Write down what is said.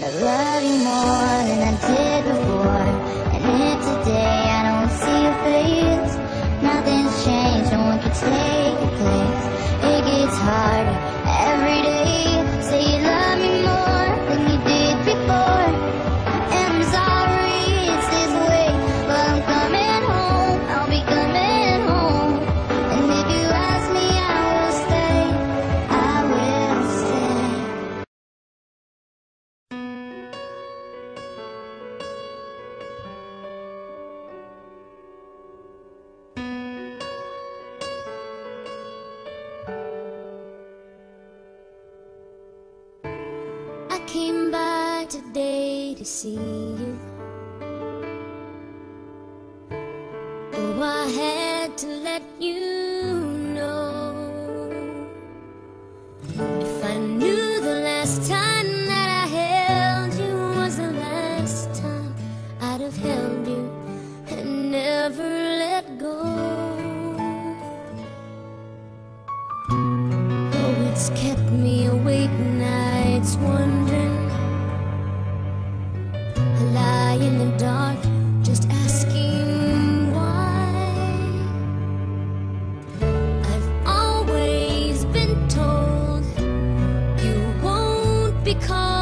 I love you more than I did before. And if today I don't see your face, nothing's changed, no one can take your place. It gets harder every day. Say you love me more than you did before. And I'm sorry it's this way, but I'm coming home, I'll be coming home. And if you ask me, I will stay, I will stay. I came by today to see you. Oh, I had to let you know. If I knew the last time that I held you was the last time, I'd have held you and never let go. Oh, it's kept me awake nights wondering. I lie in the dark just asking why. I've always been told you won't be called